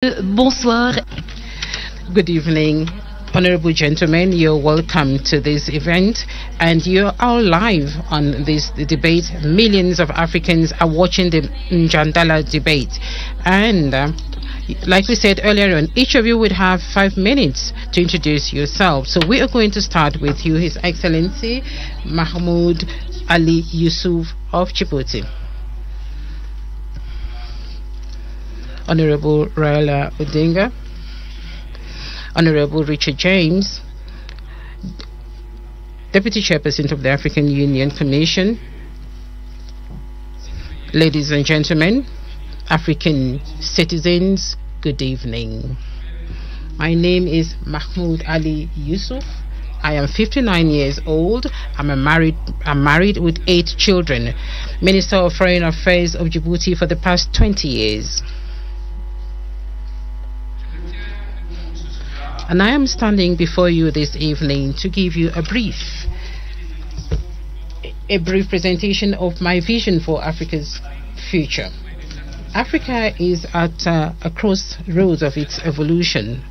Bonsoir. Good evening, honorable gentlemen. You're welcome to this event, and you're all live on this debate. Millions of Africans are watching the Njandala debate, and like we said earlier on, each of you would have 5 minutes to introduce yourself. So we are going to start with you, His Excellency Mahmoud Ali Yusuf of Djibouti. Honorable Raila Odinga, Honorable Richard James, Deputy Chairperson of the African Union Commission, ladies and gentlemen, African citizens, good evening. My name is Mahmoud Ali Yusuf. I am 59 years old. I'm married with 8 children. Minister of Foreign Affairs of Djibouti for the past 20 years. And I am standing before you this evening to give you a brief presentation of my vision for Africa's future. Africa is at a crossroads of its evolution.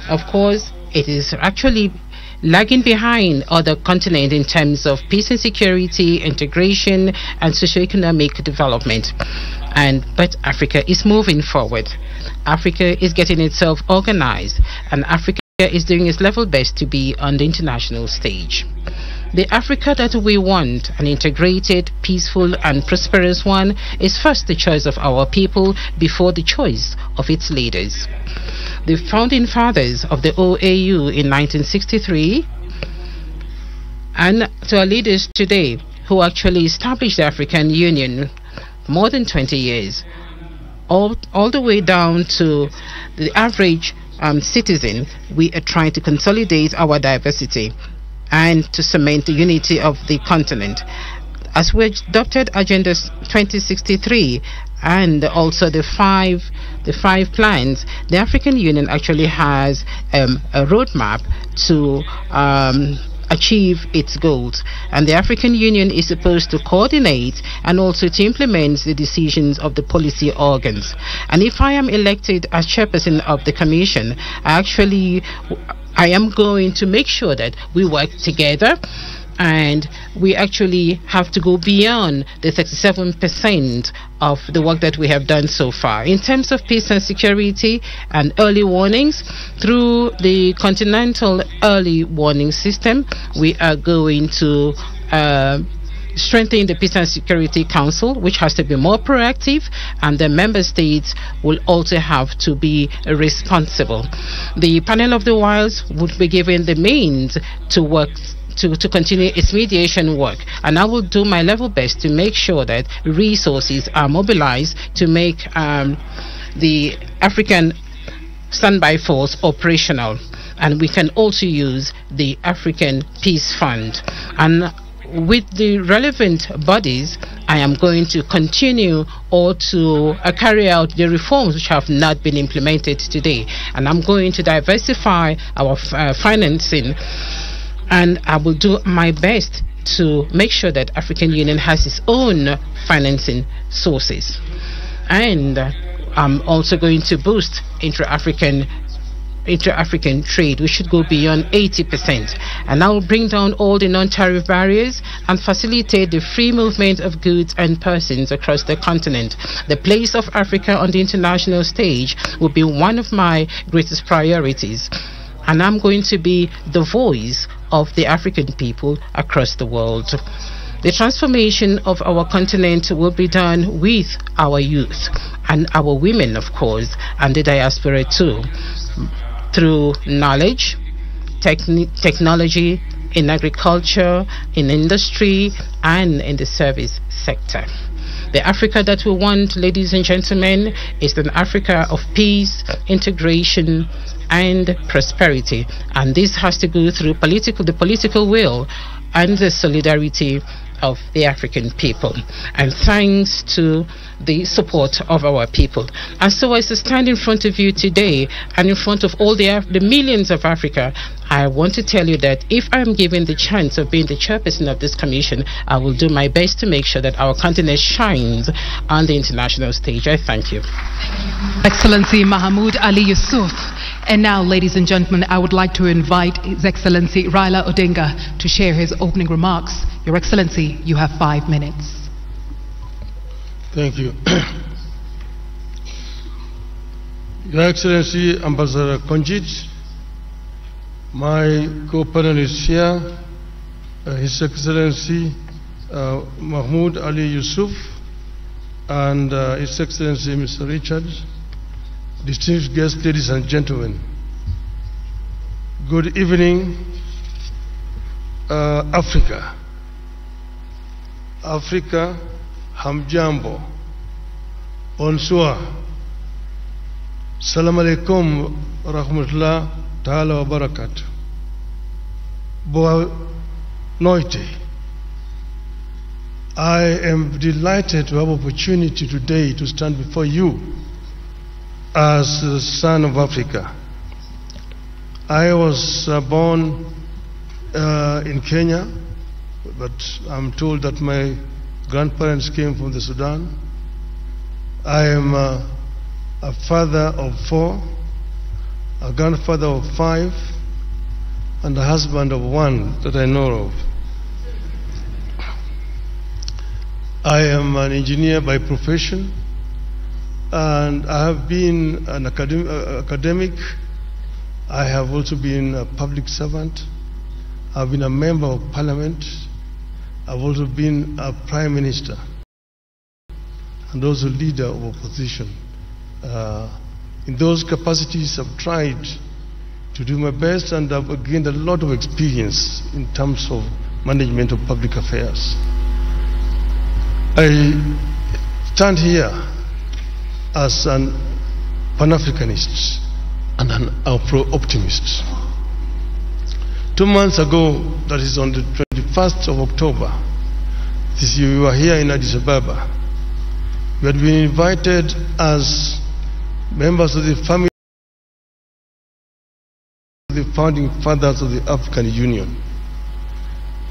Of course, it is actually lagging behind other continents in terms of peace and security, integration, and socioeconomic development. But Africa is moving forward. Africa is getting itself organized, and Africa is doing its level best to be on the international stage. The Africa that we want, an integrated, peaceful and prosperous one, is first the choice of our people before the choice of its leaders. The founding fathers of the OAU in 1963 and to our leaders today who actually established the African Union more than 20 years, all the way down to the average citizen, we are trying to consolidate our diversity and to cement the unity of the continent. As we adopted Agenda 2063 and also the five plans, the African Union actually has a roadmap to achieve its goals, and the African Union is supposed to coordinate and also to implement the decisions of the policy organs. And if I am elected as chairperson of the commission, I am going to make sure that we work together, and we actually have to go beyond the 37% of the work that we have done so far. In terms of peace and security and early warnings, through the Continental Early Warning System, we are going to strengthen the Peace and Security Council, which has to be more proactive, and the member states will also have to be responsible. The panel of the wilds would be given the means to work to continue its mediation work, and I will do my level best to make sure that resources are mobilized to make the African standby force operational, and we can also use the African Peace Fund. And with the relevant bodies, I am going to continue or to carry out the reforms which have not been implemented today, and I'm going to diversify our financing, and I will do my best to make sure that African Union has its own financing sources. And I'm also going to boost intra-African trade. We should go beyond 80%, and I will bring down all the non-tariff barriers and facilitate the free movement of goods and persons across the continent. The place of Africa on the international stage will be one of my greatest priorities, and I'm going to be the voice of the African people across the world. The transformation of our continent will be done with our youth and our women, of course, and the diaspora too, through knowledge, technology, in agriculture, in industry, and in the service sector. The Africa that we want, ladies and gentlemen, is an Africa of peace, integration, and prosperity. And this has to go through the political will and the solidarity of the African people, and thanks to the support of our people. And so as I stand in front of you today and in front of all the millions of Africa, I want to tell you that if I'm given the chance of being the chairperson of this commission, I will do my best to make sure that our continent shines on the international stage. I thank you. Excellency Mahmoud Ali Yusuf. And now, ladies and gentlemen, I would like to invite His Excellency Raila Odinga to share his opening remarks. Your Excellency, you have 5 minutes. Thank you. Your Excellency Ambassador Konjit, my co-panelist here, His Excellency Mahmoud Ali Yusuf, and His Excellency Mr. Richard, distinguished guests, ladies and gentlemen. Good evening, Africa. Africa, hamjambo, bonsoir, salam alaikum, rahmatullah ta'ala wa barakatuh. Boa noite. I am delighted to have opportunity today to stand before you as the son of Africa. I was born in Kenya, but I'm told that my grandparents came from the Sudan. I am a father of 4, a grandfather of 5, and a husband of 1 that I know of. I am an engineer by profession, and I have been an academic. I have also been a public servant. I've been a member of parliament. I've also been a prime minister and also leader of opposition. In those capacities, I've tried to do my best, and I've gained a lot of experience in terms of management of public affairs. I stand here as an Pan-Africanist and an Afro-optimist. 2 months ago, that is on the 21st of October, this year, we were here in Addis Ababa. We had been invited as members of the family of the founding fathers of the African Union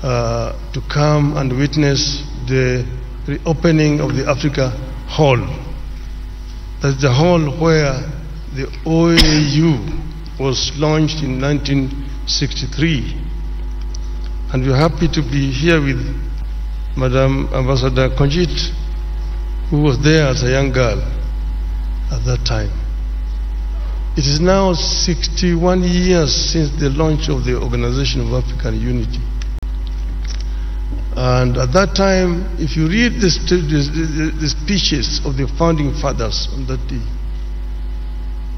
to come and witness the reopening of the Africa Hall. That's the hall where the OAU was launched in 1963. And we're happy to be here with Madam Ambassador Konjit, who was there as a young girl at that time. It is now 61 years since the launch of the Organization of African Unity. And at that time, if you read the speeches of the founding fathers on that day,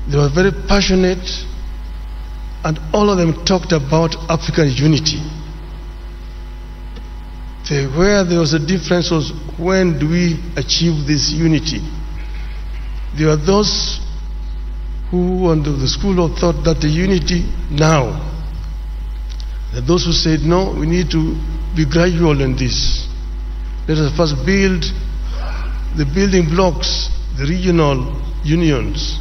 they were very passionate, and all of them talked about African unity. Where there was a difference was, when do we achieve this unity? There are those who, under the school of thought, that the unity now. There are those who said, no, we need to be gradual in this. Let us first build the building blocks, the regional unions,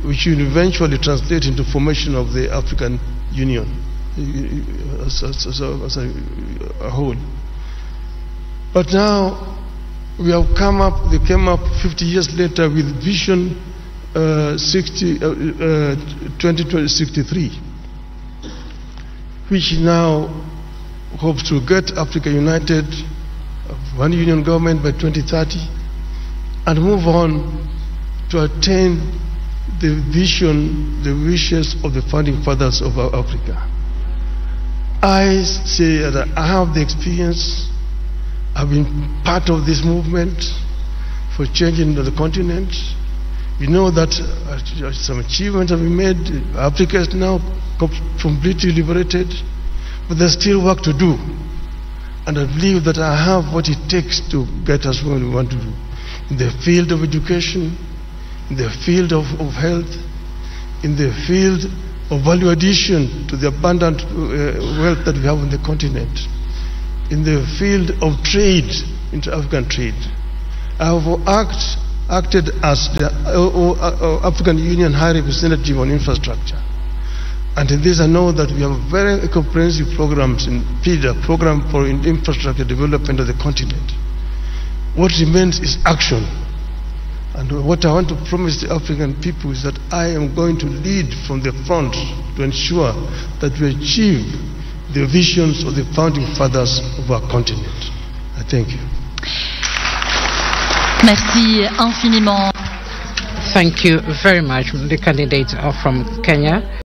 which will eventually translate into formation of the African Union as a whole. But now we have they came up 50 years later with Vision 2063, which now hopes to get Africa united, one union government by 2030, and move on to attain the vision, the wishes of the founding fathers of Africa. I say that I have the experience. I've been part of this movement for changing the continent. We know that some achievements have been made. Africa is now completely liberated, but there's still work to do. And I believe that I have what it takes to get us where we want to do. In the field of education, in the field of health, in the field of value addition to the abundant wealth that we have on the continent, in the field of trade, inter-African trade. I have acted as the African Union High Representative on Infrastructure. And in this I know that we have very comprehensive programs in PIDA, Program for Infrastructure Development of the continent. What remains is action. And what I want to promise the African people is that I am going to lead from the front to ensure that we achieve the visions of the founding fathers of our continent. I thank you. Merci infiniment. Thank you very much, the candidate from Kenya.